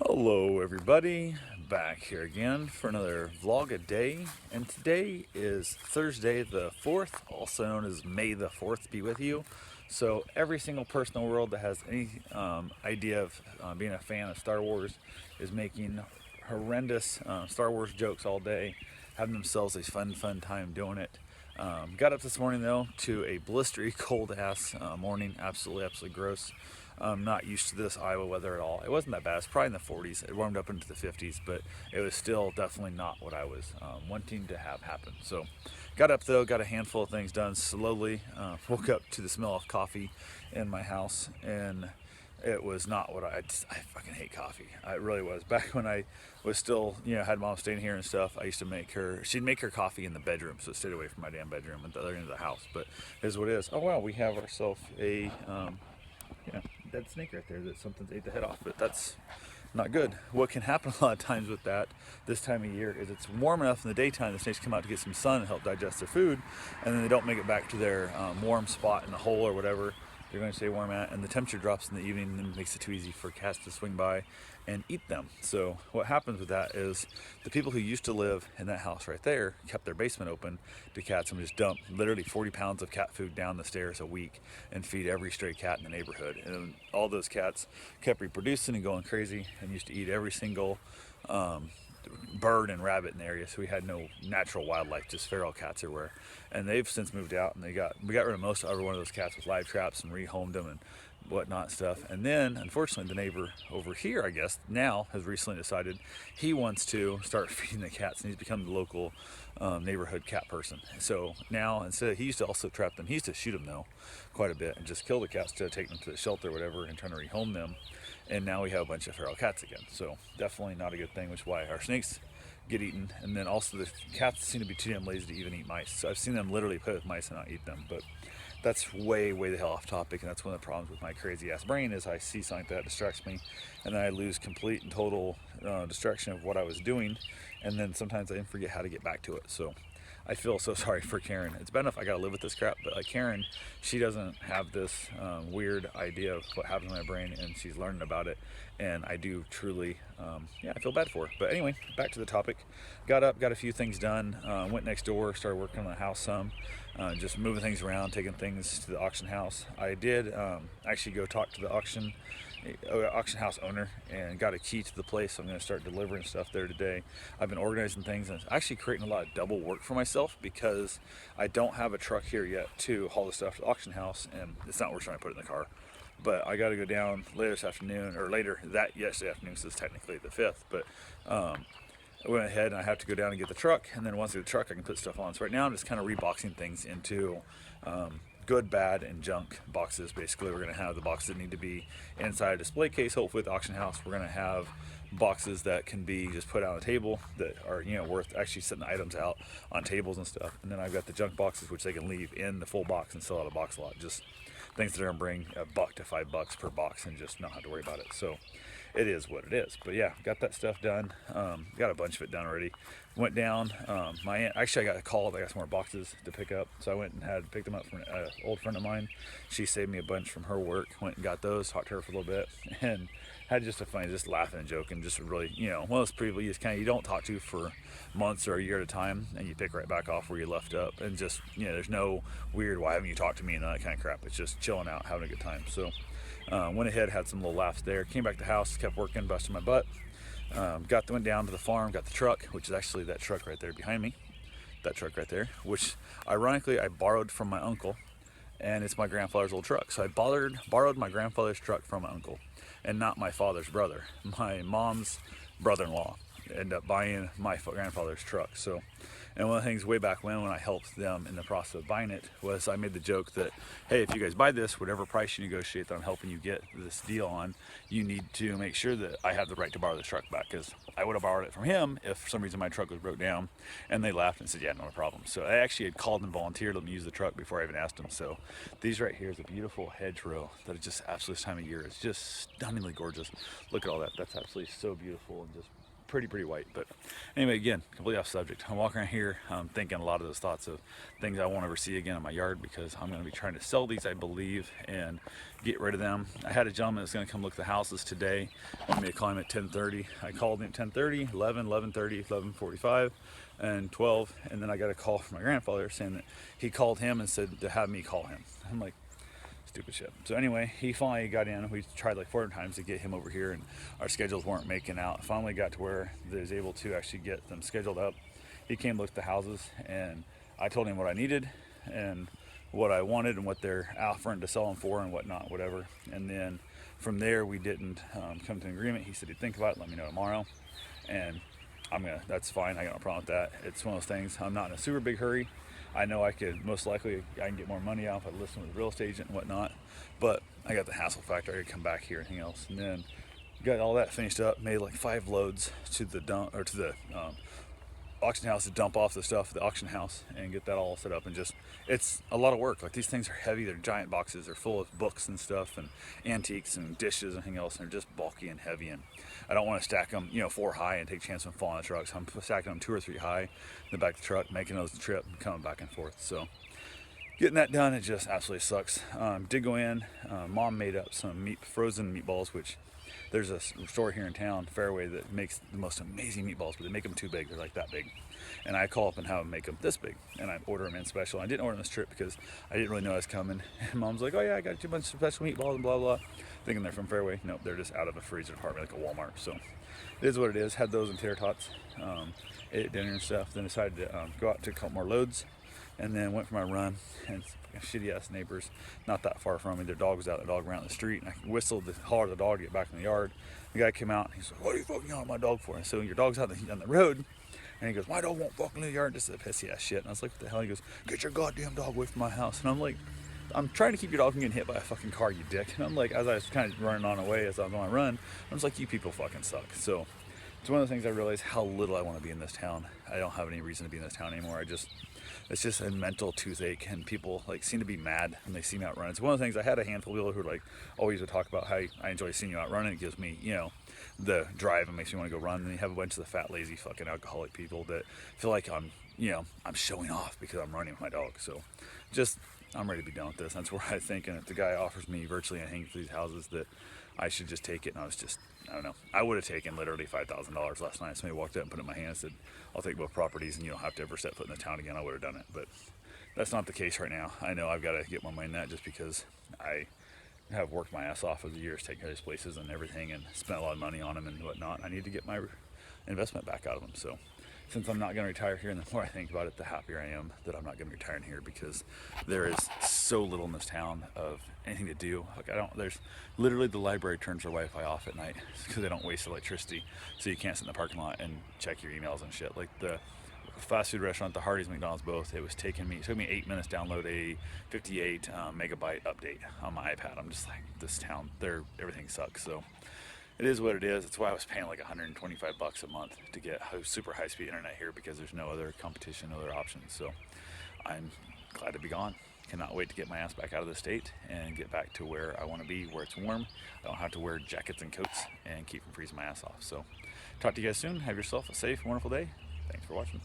Hello everybody, back here again for another vlog a day, and today is Thursday the 4th, also known as May the 4th be with you. So every single person in the world that has any idea of being a fan of Star Wars is making horrendous Star Wars jokes all day, having themselves a fun time doing it. Got up this morning though to a blistery cold ass morning, absolutely gross. Not used to this Iowa weather at all. It wasn't that bad. It's probably in the 40s. It warmed up into the 50s, but it was still definitely not what I was wanting to have happen. So, got up though, got a handful of things done slowly. Woke up to the smell of coffee in my house, and it was not what I fucking hate coffee. I really was. Back when I was still, had mom staying here and stuff, I used to make her, she'd make her coffee in the bedroom, so it stayed away from my damn bedroom at the other end of the house. But here's what it is. Oh, wow, we have ourselves a, dead snake right there that something's ate the head off, but that's not good. What can happen a lot of times with that this time of year is it's warm enough in the daytime, the snakes come out to get some sun and help digest their food, and then they don't make it back to their warm spot in the hole or whatever they're going to stay warm at, and the temperature drops in the evening and it makes it too easy for cats to swing by and eat them. So what happens with that is the people who used to live in that house right there kept their basement open to cats and just dump literally 40 pounds of cat food down the stairs a week and feed every stray cat in the neighborhood. And all those cats kept reproducing and going crazy and used to eat every single bird and rabbit in the area, so we had no natural wildlife, just feral cats everywhere. And they've since moved out, and we got rid of most every one of those cats with live traps and rehomed them and whatnot stuff. And then, unfortunately, the neighbor over here, I guess, now has recently decided he wants to start feeding the cats, and he's become the local neighborhood cat person. So now, instead of, he used to also trap them, he used to shoot them though, quite a bit, and just kill the cats to take them to the shelter or whatever and trying to rehome them. And now we have a bunch of feral cats again. So definitely not a good thing, which is why our snakes get eaten. And then also the cats seem to be too damn lazy to even eat mice. So I've seen them literally play with mice and not eat them. But that's way the hell off topic, and that's one of the problems with my crazy ass brain is I see something that distracts me, and then I lose complete and total distraction of what I was doing, and then sometimes I forget how to get back to it. So I feel so sorry for Karen. It's bad enough I gotta live with this crap, but like Karen, she doesn't have this weird idea of what happens in my brain, and she's learning about it. And I do truly, I feel bad for her. But anyway, back to the topic. Got up, got a few things done. Went next door, started working on the house some, just moving things around, taking things to the auction house. I did actually go talk to the auction house owner and got a key to the place, so I'm going to start delivering stuff there today. I've been organizing things and actually creating a lot of double work for myself because I don't have a truck here yet to haul the stuff to the auction house, and it's not worth trying to put it in the car. But I got to go down later this afternoon, or later that yesterday afternoon, so it's technically the 5th. But I went ahead and I have to go down and get the truck, and then once I get the truck I can put stuff on. So right now I'm just kind of reboxing things into good, bad, and junk boxes. Basically, we're going to have the boxes that need to be inside a display case. Hopefully, at the auction house, we're going to have boxes that can be just put on a table that are worth actually setting the items out on tables and stuff. And then I've got the junk boxes which they can leave in the full box and sell out a box lot. Just things that are going to bring $1 to $5 per box and just not have to worry about it. So it is what it is. But yeah, got that stuff done. Got a bunch of it done already. Went down. My aunt, actually, I got a call. I got some more boxes to pick up, so I went and had picked them up from an old friend of mine. She saved me a bunch from her work. Went and got those. Talked to her for a little bit, and had just a funny, just laughing and joking, just really, one of those people you just kind of you don't talk to for months or a year at a time, and you pick right back off where you left up, and just there's no weird why haven't you talked to me and that kind of crap. It's just chilling out, having a good time. So went ahead, had some little laughs there. Came back to the house, kept working, busting my butt. Went down to the farm, got the truck, which is actually that truck right there behind me. That truck right there, which ironically I borrowed from my uncle, and it's my grandfather's old truck. So I borrowed my grandfather's truck from my uncle, and not my father's brother. My mom's brother-in-law ended up buying my grandfather's truck. So, and one of the things way back when I helped them in the process of buying it was I made the joke that, hey, if you guys buy this, whatever price you negotiate that I'm helping you get this deal on, you need to make sure that I have the right to borrow this truck back, because I would have borrowed it from him if for some reason my truck was broke down. And they laughed and said, yeah, no problem. So I actually had called and volunteered them to use the truck before I even asked them. So these right here is a beautiful hedgerow that is just absolutely this time of year. It's just stunningly gorgeous. Look at all that. That's absolutely so beautiful and just pretty white. But anyway, again, completely off subject. I'm walking around here, I'm thinking a lot of those thoughts of things I won't ever see again in my yard, because I'm going to be trying to sell these, I believe, and get rid of them. I had a gentleman that's going to come look at the houses today. Wanted me to call him at 10:30. I called him at 10:30, 11, 11:30, 11:45, and 12. And then I got a call from my grandfather saying that he called him and said to have me call him. I'm like, stupid shit. So anyway, he finally got in. We tried like 4 times to get him over here, and our schedules weren't making out. Finally got to where they was able to actually get them scheduled up. He came, looked at the houses, and I told him what I needed and what I wanted and what they're offering to sell them for and whatnot, whatever. And then from there, we didn't come to an agreement. He said he'd think about it, let me know tomorrow. And that's fine. I got no problem with that. It's one of those things. I'm not in a super big hurry. I know I could, most likely, I can get more money out if I listen with a real estate agent and whatnot. But I got the hassle factor. I could come back here and anything else. And then got all that finished up, made like 5 loads to the dump, or to the auction house to dump off the stuff at the auction house and get that all set up. And just, it's a lot of work. Like, these things are heavy. They're giant boxes. They're full of books and stuff and antiques and dishes and anything else. And they're just bulky and heavy. And I don't want to stack them, 4 high and take a chance of falling on the truck. So I'm stacking them 2 or 3 high in the back of the truck, making those the trip and coming back and forth. So getting that done, it just absolutely sucks. Did go in. Mom made up some frozen meatballs, which there's a store here in town, Fairway, that makes the most amazing meatballs, but they make them too big. They're like that big. And I call up and have them make them this big, and I order them in special. I didn't order them this trip because I didn't really know I was coming. And Mom's like, oh yeah, I got you a bunch of special meatballs and blah, blah, thinking they're from Fairway. Nope, they're just out of a freezer department like a Walmart. So it is what it is. Had those in tater tots, ate dinner and stuff. Then decided to go out to a couple more loads, and then went for my run. And shitty ass neighbors not that far from me, their dog was out, the dog ran out the street, and I whistled to holler at the dog to get back in the yard. The guy came out and he's like, what are you fucking yelling at my dog for? And so, your dog's out on the road. And he goes, my dog won't fucking leave the yard. Just a pissy ass shit. And I was like, what the hell? He goes, get your goddamn dog away from my house. And I'm like, I'm trying to keep your dog from getting hit by a fucking car, you dick. And I'm like, as I was kind of running on away as I was on my run, I was like, you people fucking suck. So it's one of the things I realized how little I want to be in this town. I don't have any reason to be in this town anymore. It's just a mental toothache, and people like seem to be mad when they see me out running. It's one of the things. I had a handful of people who like always would talk about how I enjoy seeing you out running. It gives me, the drive and makes me want to go run. And then you have a bunch of the fat, lazy, fucking alcoholic people that feel like I'm showing off because I'm running with my dog. So I'm ready to be done with this. That's where I think, and if the guy offers me virtually anything for these houses, that I should just take it. And I don't know. I would have taken literally $5,000 last night. Somebody walked up and put it in my hand and said, I'll take both properties and you don't have to ever set foot in the town again. I would have done it. But that's not the case right now. I know I've got to get my mind in that, just because I have worked my ass off over the years, taking these places and everything, and spent a lot of money on them and whatnot. I need to get my investment back out of them. So since I'm not going to retire here, and the more I think about it, the happier I am that I'm not going to retire in here, because there is so little in this town of anything to do. Like, there's literally, the library turns their Wi-Fi off at night because they don't waste electricity, so you can't sit in the parking lot and check your emails and shit. Like, the fast food restaurant, the Hardee's, McDonald's, both, it took me 8 minutes to download a 58 megabyte update on my iPad. I'm just like, this town, everything sucks. So it is what it is. That's why I was paying like $125 a month to get super high-speed internet here, because there's no other competition, no other options. So I'm glad to be gone. Cannot wait to get my ass back out of the state and get back to where I want to be, where it's warm. I don't have to wear jackets and coats and keep from freezing my ass off. So talk to you guys soon. Have yourself a safe, wonderful day. Thanks for watching.